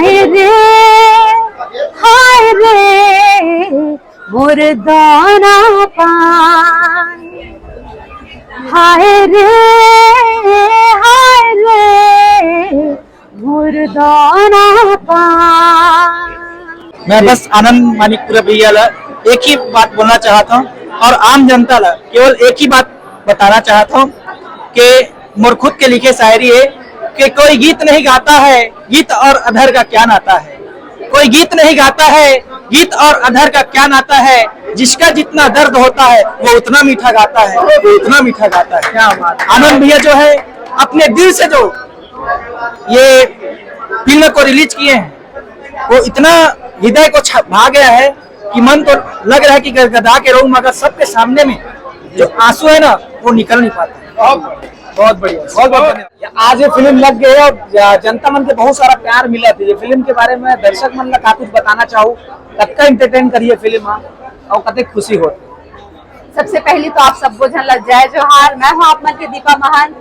हाय रे मुर्दाना पान, हाय रे मुर्दाना पान। मैं बस आनंद मानिकपुरी भैया एक ही बात बोलना चाहता हूँ और आम जनता ला केवल एक ही बात बताना चाहता हूँ कि मोर खुद के लिखे शायरी है कि कोई गीत नहीं गाता है, गीत और अधर का क्या नाता है। कोई गीत नहीं गाता है, गीत और अधर का क्या नाता है। जिसका जितना दर्द होता है वो उतना मीठा गाता है, वो उतना मीठा गाता है। क्या बात। आनंद भैया जो है अपने दिल से जो ये फिल्म को रिलीज किए हैं वो इतना हृदय को भा गया है कि मन तो लग रहा है कि गदगदा के रहूं, मगर सबके सामने में जो आंसू है ना वो निकल नहीं पाता। बहुत बढ़िया, बहुत बहुत धन्यवाद। आज ये फिल्म लग गई है और जनता मन के बहुत सारा प्यार मिला था। ये फिल्म के बारे में दर्शक मन का कुछ बताना चाहूँ, कतका एंटरटेन करिए फिल्म और कतक खुशी हो। सबसे पहले तो आप सबको जय जोहार। मैं हूँ आप मन के दीपा महान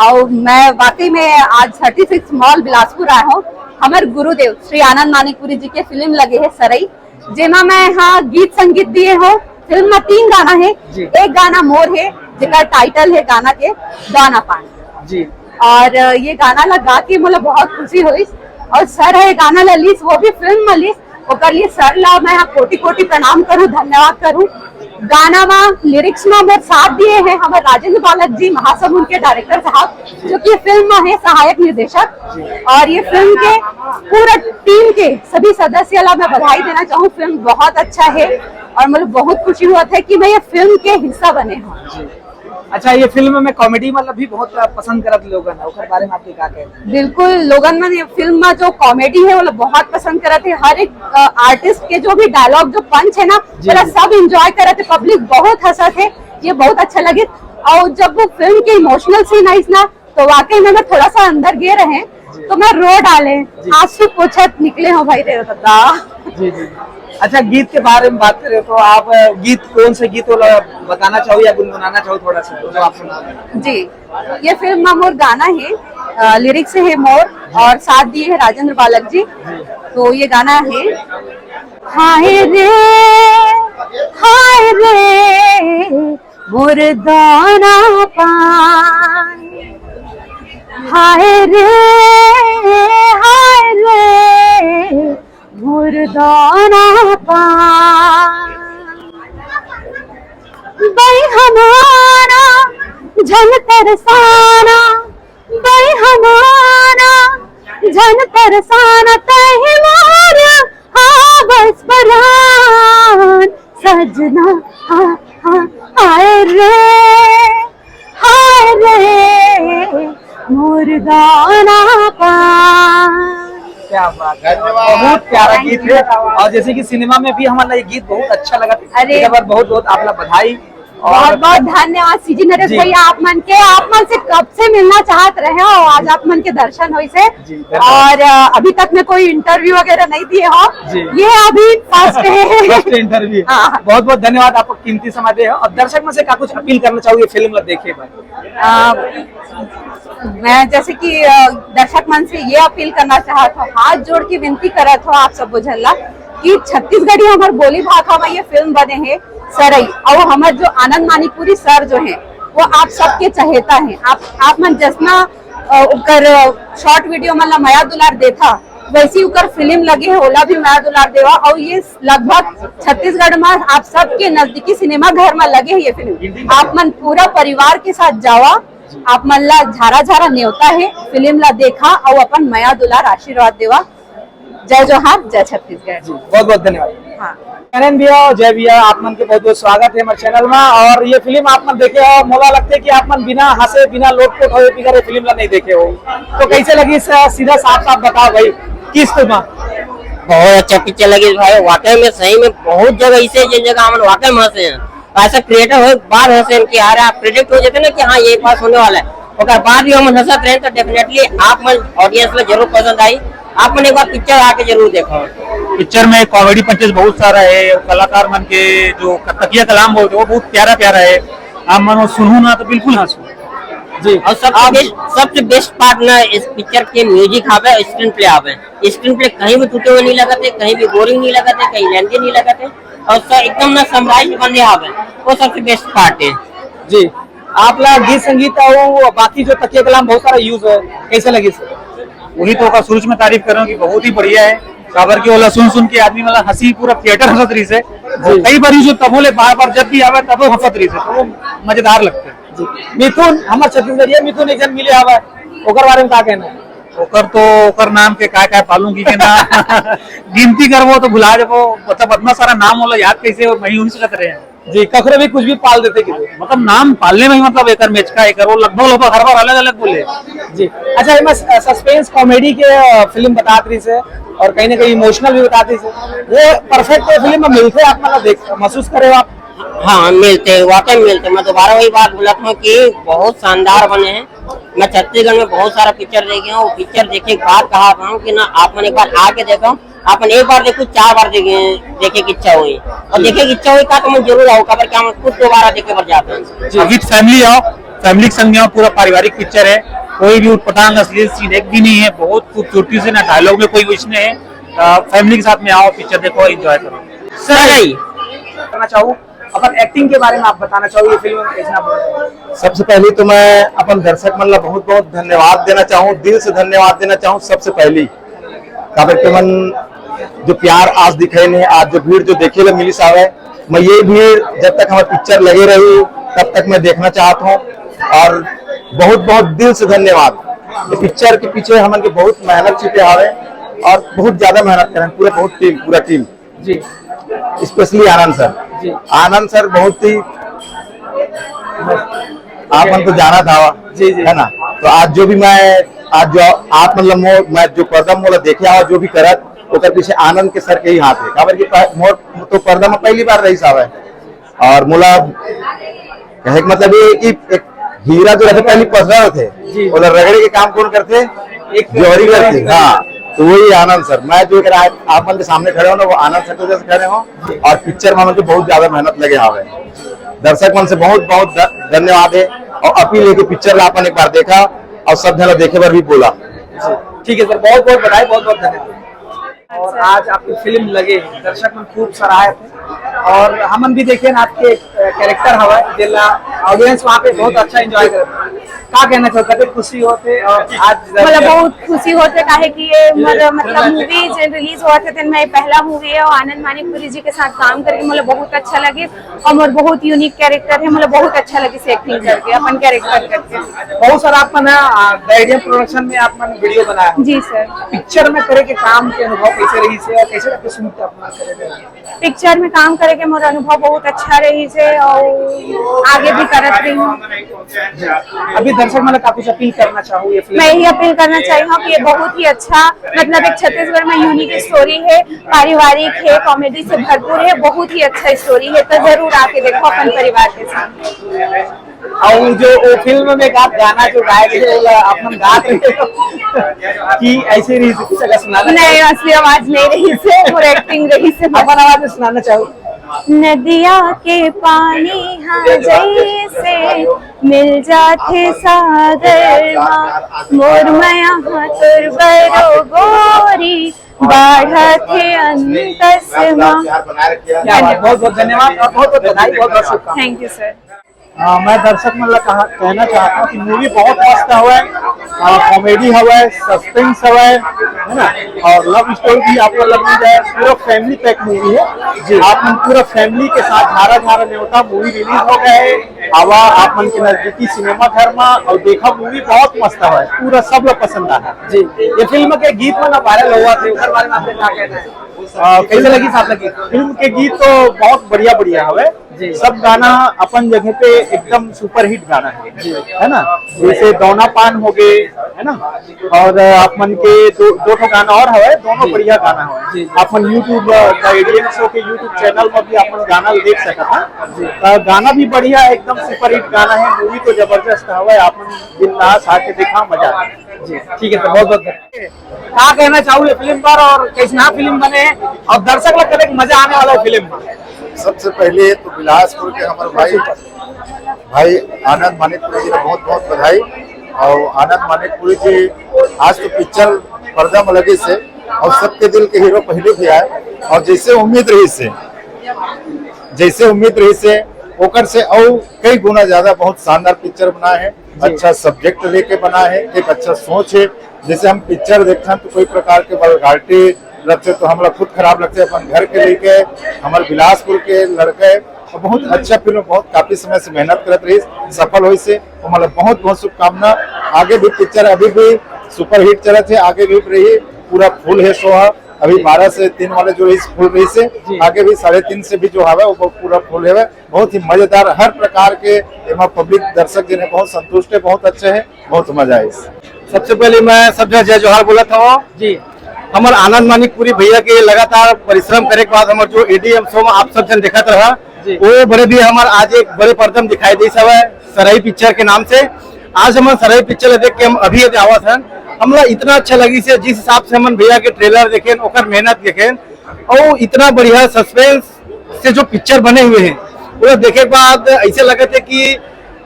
और मैं वाकई में आज 36 मॉल बिलासपुर आया हूँ। हमारे गुरुदेव श्री आनंद मानिकपुरी जी के फिल्म लगे है सरई, जेमा मैं यहाँ गीत संगीत दिए हो। फिल्म में 3 गाना है, एक गाना मोर है जिसका टाइटल है गाना के दाना पान जी। और ये गाना लगा के मुझे बहुत खुशी हुई और सर है गाना ललिस वो भी फिल्म में लिस ओकर लिए सर ला मैं कोटि कोटि प्रणाम करूं, धन्यवाद करूं। गाना में लिरिक्स में मेरे साथ दिए हैं हमारे राजेंद्र बालक जी महासभ उनके डायरेक्टर साहब, जो कि फिल्म में है सहायक निर्देशक। और ये फिल्म के पूरा टीम के सभी सदस्य ला मैं बधाई देना चाहूँ। फिल्म बहुत अच्छा है और मुझे बहुत खुशी हुआ था कि मैं ये फिल्म के हिस्सा बने हूँ। अच्छा, ये फिल्म में कॉमेडी मतलब भी बहुत पसंद करत लोगन है, उसके बारे में आपके क्या कहते? बिल्कुल, लोगन में ये फिल्म में जो कॉमेडी है वो बहुत पसंद करते हैं। हर एक आर्टिस्ट के जो भी डायलॉग जो पंच है ना वो सब एंजॉय करते, पब्लिक बहुत हंसा थे, ये बहुत अच्छा लगे। और जब वो फिल्म के इमोशनल सीन आई ना तो वाकई में मैं थोड़ा सा अंदर गए रहे तो मैं रो डाले, आंसू पोछत निकले हो भाई तेरे दादा। जी जी। अच्छा, गीत के बारे में बात करें तो आप गीत कौन से गीत बताना चाहो या गुनगुनाना चाहो थोड़ा सा जो आप सुना? जी, ये फिल्म में मोर गाना है, लिरिक्स है मोर और साथ दिए है राजेंद्र बालक जी। तो ये गाना है हाय रे मुर्दाना पान, हाय रे मुर्दाना पान। भाई हमारा झन तरसाना, भाई हमारा झन तरसाना तहे मारा हाँ बस परान सजना हाँ हाय रे मुर्दाना पान। क्या बात है, बहुत प्यारा गीत है। और जैसे कि सिनेमा में भी हमारा ये गीत बहुत अच्छा लगा। अरे बहुत बहुत आप लोग बधाई और बहुत बहुत धन्यवाद सीजी नरेश भैया। आप मन से कब से मिलना चाहत रहे हो, आज आप मन के दर्शन हुई से। और अभी तक में कोई इंटरव्यू वगैरह नहीं दिए हो, ये अभी फर्स्ट है फर्स्ट इंटरव्यू। बहुत बहुत धन्यवाद, आपको कीमती समय दे हो। और दर्शक में से क्या कुछ अपील करना चाहूँगी फिल्म देखे भाई? मैं जैसे कि दर्शक मन से ये अपील करना चाहत हूँ, हाथ जोड़ के विनती करत हो आप सब बुझला कि छत्तीसगढ़ी हमारे बोली भाषा में ये फिल्म बने हैं सरई। और हमारे जो आनंद मानिकपुरी सर जो हैं वो आप सबके चहेता हैं। आप मन जितना उकर शॉर्ट वीडियो मतलब माया दुलार देखा वैसी उकर फिल्म लगे है ओला भी माया दुलार देवा। और ये लगभग छत्तीसगढ़ में आप सबके नजदीकी सिनेमा घर में लगे है ये फिल्म। आप मन पूरा परिवार के साथ जावा, आप मन ला झारा झारा न्योता है, फिल्म ला देखा और अपन माया दुलार आशीर्वाद देवा। जय जोहार, जय छत्तीसगढ़। बहुत बहुत धन्यवाद। हाँ भैया, जय भैया, आप मन के बहुत बहुत स्वागत है हमारे चैनल में। और ये फिल्म आप मन देखे हो, मोला लगता है कि आप मन बिना हंसे बिना लोटपोट होए बिगर फिल्म ला नहीं देखे हो, तो कैसे लगी? सीधा साफ बताओ भाई, किस फिल्म? बहुत अच्छा पिक्चर लगी भाई, वाकई में सही में बहुत जगह ऐसे जगह हम वाकई में हंसे हैं। ऐसा क्रिएटर हो बार हंसे कि यार आप प्रेडिक्ट हो जाते ना कि हाँ ये पास होने वाला है, और बाद भी हम हंसत रहे तो डेफिनेटली आप मन ऑडियंस में जरूर पसंद आई। आप मन एक बार पिक्चर आके जरूर देखो। पिक्चर में कॉमेडी पंचेस बहुत सारा है, कलाकार मन के जो तकिया कलाम बहुत है वो बहुत प्यारा प्यारा है। आप मन सुनू ना तो बिल्कुल हंसू। जी। और सबसे बेस्ट पार्ट ना इस पिक्चर के म्यूजिक आवे, स्क्रीन प्ले आवे। स्क्रीन प्ले कहीं भी टूटे हुए नहीं लगते, कहीं भी बोरिंग नहीं लगते, कहीं लेंथी नहीं लगते, और सब एकदम ना समराइज बने आवे, वो सबसे बेस्ट पार्ट है। जी। आप लोग गीत संगीत और बाकी जो तकिया कलाम बहुत सारा यूज है, कैसे लगे सर? वही तो शुरू में तारीफ कर रहा हूँ कि बहुत ही बढ़िया है। खबर की वाला सुन के आदमी मतलब हंसी पूरा थिएटर हंसत रही से। कई बार जो तबोले बार जब भी आवे तब हंसत रही से, तो वो मजेदार लगते हैं। मिथुन हमारे छत्तीसगढ़िया मिथुन एक जन मिले हवा, ओकर बारे में क्या कहना है? ओकर नाम के काय पालूंगी के ना गिनती करबो तो भुला जाबो, मतलब इतना सारा नाम होला याद कैसे वही उन सकत रहे हैं जी। कखरे भी कुछ भी पाल देते किसी, मतलब नाम पालने में ही मतलब एकर मेचका एकर वो लगभग हर बार अलग अलग बोले। जी। अच्छा, मैं सस्पेंस कॉमेडी के फिल्म बतात रही से और कहीं ना कहीं इमोशनल भी बताती से, वो परफेक्ट फिल्म में मिलते आप मतलब देख महसूस करे आप? हाँ मिलते, वाकई मिलते। मैं दोबारा वही बात बोला था कि बहुत शानदार बने हैं। मैं छत्तीसगढ़ में बहुत सारा पिक्चर देखे हूँ, पिक्चर देखे के बाद कहा था कि ना आप एक बार आके देखो, आप एक बार देखो 4 बार देखे की इच्छा हुई, और देखे की इच्छा हुई का तो मैं जरूर आऊँ, खबर क्या मैं खुद दोबारा देखे पर जाता हूँ। विद फैमिली आओ, फैमिली के संग आओ, पूरा पारिवारिक पिक्चर है, कोई भी उटपटांग असली सीन एक भी नहीं है, बहुत खूबसूरती से ना डायलॉग में कोई कुछ नहीं है। फैमिली के साथ में आओ, पिक्चर देखो, एंजॉय करो। सही करना चाहूँ अपन एक्टिंग के बारे में आप बताना चाहो, ये फिल्म में कैसा? सबसे पहले तो मैं अपन दर्शक मतलब बहुत बहुत धन्यवाद देना चाहूँ, दिल से धन्यवाद देना चाहूँ। सबसे पहली काबर के मन जो प्यार आज दिखे ने, आज जो भीड़ जो देखे ला मिली सावे, मैं ये भीड़ जब तक हमारे पिक्चर लगे रही तब तक मैं देखना चाहता हूँ, और बहुत बहुत दिल से धन्यवाद। पिक्चर के पीछे हमन के बहुत मेहनत छिपे हावे और बहुत ज्यादा मेहनत करें पूरा टीम जी। स्पेशली आनंद सर जी। आनंद सर बहुत ही आप मन तो जाना था जी जी है ना। तो आज जो भी मैं आज जो आप मतलब मैं जो पर्दा मोला देखे आवा जो भी करत ओकर पीछे आनंद के सर के ही हाथ है। खबर की मोर तो पर्दा में पहली बार रही साहब है, और मोला कहे का मतलब ये कि एक हीरा जो रहते पहली पसरा थे और रगड़े के काम कौन करते, एक जौहरी करते। हाँ, तो वही आनंद सर। मैं जो आप मन के सामने खड़े हो ना, वो आनंद सर जैसे खड़े हो, और पिक्चर में मुझे बहुत ज्यादा मेहनत लगे आवे। दर्शक मन से बहुत बहुत धन्यवाद है, और अपील है कि पिक्चर ला अपन एक बार देखा और सब जन देखे बार भी बोला। ठीक है सर, बहुत बहुत बधाई, बहुत बहुत धन्यवाद। और आज आपकी फिल्म लगे, दर्शक मन खूब सराहे थे, और हमन भी देखे ना आपके कैरेक्टर हवा जिला ऑडियंस वहाँ पे बहुत अच्छा एंजॉय कर रहे। क्या कहना चाहते, कभी खुशी होते और आज मतलब बहुत खुशी होते काहे कि ये मतलब मूवी जब रिलीज हुआ था मैं पहला मूवी है, और आनंद मानिकपुरी जी के साथ काम करके मुझे बहुत अच्छा लगे, और मोर बहुत यूनिक कैरेक्टर है, मुझे बहुत अच्छा लगे से एक्टिंग करके अपन कैरेक्टर करके। बहुत सारा आप डायरिया प्रोडक्शन में आप वीडियो बनाया। जी सर। पिक्चर में करे के काम के अनुभव कैसे रही से, और कैसे आपके सुनते अपना करे? पिक्चर में काम करे के मोर अनुभव बहुत अच्छा रही से, और आगे भी करत रही हूँ। अभी दर्शक मतलब आप कुछ अपील करना चाहूँ ये फिल्म? मैं यही अपील करना चाहिए हूँ कि ये बहुत ही अच्छा मतलब एक छत्तीसगढ़ में यूनिक स्टोरी है, पारिवारिक है, कॉमेडी से भरपूर है, बहुत ही अच्छा स्टोरी है, तो जरूर आके देखो अपन परिवार के साथ। और जो वो फिल्म में आप गाना जो गाए थे आप गा कि ऐसे रही से कुछ सुनाना? नहीं, असली आवाज नहीं रही से, और एक्टिंग रही से। अपन आवाज में सुनाना चाहूँ। नदिया के पानी हाँ जैसे मिल जाते सागर माँ, मोर मया तुर बरो गोरी बाढ़ा थे अंतस माँ। बहुत बहुत धन्यवाद और बहुत बहुत बधाई, बहुत बहुत शुभकामनाएं। Thank you sir. मैं दर्शक मतलब कहना चाहता हूँ कि मूवी बहुत मस्त हुआ है, कॉमेडी हुआ है, सस्पेंस हुआ है ना, और लव स्टोरी भी आपको लग जाए। पूरा फैमिली पैक मूवी है जी। आप मन पूरा फैमिली के साथ झारा झारा न्योता मूवी रिलीज हो गया है, आवा आप मन के नजदीकी सिनेमा घर में और देखा मूवी बहुत मस्त हुआ है, पूरा सब लोग पसंद आया जी। ये फिल्म के गीत में वायरल हुआ थे, उसके बारे में आपने क्या कहना है? कैसे लगी साहब लगी फिल्म के गीत? तो बहुत बढ़िया बढ़िया हवे, सब गाना अपन जगह पे एकदम सुपर हिट गाना है ना। जैसे दौना पान हो गए है ना, और अपन के दो गाना और है, दोनों बढ़िया गाना है। अपन यूट्यूब इंडियन शो के यूट्यूब चैनल में भी अपन गाना देख सकता था। गाना भी बढ़िया है, एकदम सुपर हिट गाना है। मूवी तो जबरदस्त है, अपन दिन रात आके देखा, मजा आया जी। ठीक है सर, बहुत बहुत क्या कहना चाहूँ ये फिल्म पर, और कैसा फिल्म बने और दर्शक लोग मजा आने वाला फिल्म में? सबसे पहले तो बिलासपुर के हमारे भाई भाई आनंद मानिकपुरी जी ने बहुत बहुत बधाई। और आनंद मानिकपुरी जी आज तो पिक्चर पर्दा मलगी से और सबके दिल के हीरो पहले भी आए, और जैसे उम्मीद रही से ओकर से और कई गुना ज्यादा बहुत शानदार पिक्चर बना है। अच्छा सब्जेक्ट लेके बना है, एक अच्छा सोच है। जैसे हम पिक्चर देखते हैं तो कोई प्रकार के वल्गारिटी रखते तो हमारा खुद खराब लगते, अपन घर के लेके हमारे बिलासपुर के लड़के और बहुत अच्छा फिल्म, बहुत काफी समय से मेहनत करत रही, सफल हुई से मतलब बहुत बहुत शुभकामना। आगे भी पिक्चर अभी भी सुपरहिट चलत है, आगे भी रही, पूरा फुल है शो। अभी 12 से 3 वाले जो रही फुल रही से आगे भी 3.5 से भी जो है वो पूरा फुल है। बहुत ही मजेदार, हर प्रकार के पब्लिक दर्शक जिन्हें बहुत संतुष्ट है, बहुत अच्छे है, बहुत मजा है। सबसे पहले मैं सब जय जोहार बोला था जी। हमारे आनंद मानिकपुरी भैया के लगातार परिश्रम करे के बाद हमारे जो एडीएम शो में आप सब जन देखा रहा वो बड़े भी हमारे आज एक बड़े पर्दम दिखाई दी सब सराई पिक्चर के नाम से। आज हम सराई पिक्चर देख के हम अभी आवा था, हमरा इतना अच्छा लगी से जिस हिसाब से हम भैया के ट्रेलर देखें ओकर मेहनत देखें और इतना बढ़िया सस्पेंस से जो पिक्चर बने हुए हैं वो देखे के बाद ऐसे लगे थे कि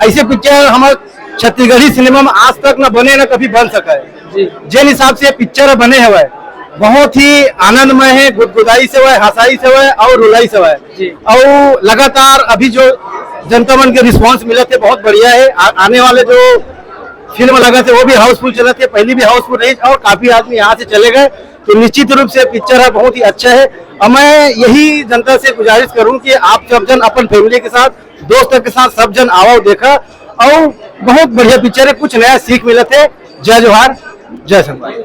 ऐसे पिक्चर हमारे छत्तीसगढ़ी सिनेमा में आज तक न बने न कभी बन सका है। जिन हिसाब से पिक्चर बने हुए बहुत ही आनंदमय है, गुदगुदाई से हुआ, हंसाई से हुआ और रुलाई से हुआ। और लगातार अभी जो जनता मन के रिस्पांस मिला थे बहुत बढ़िया है। आने वाले जो फिल्म लगा थे वो भी हाउसफुल चला थे, पहली भी हाउसफुल रही और काफी आदमी यहाँ से चले गए, तो निश्चित रूप से पिक्चर है बहुत ही अच्छा है। और मैं यही जनता से गुजारिश करूं कि आप सब जन अपन फैमिली के साथ, दोस्तों के साथ सब जन आओ देखा, और बहुत बढ़िया पिक्चर है, कुछ नया सीख मिला थे। जय जोहार, जय शंकर।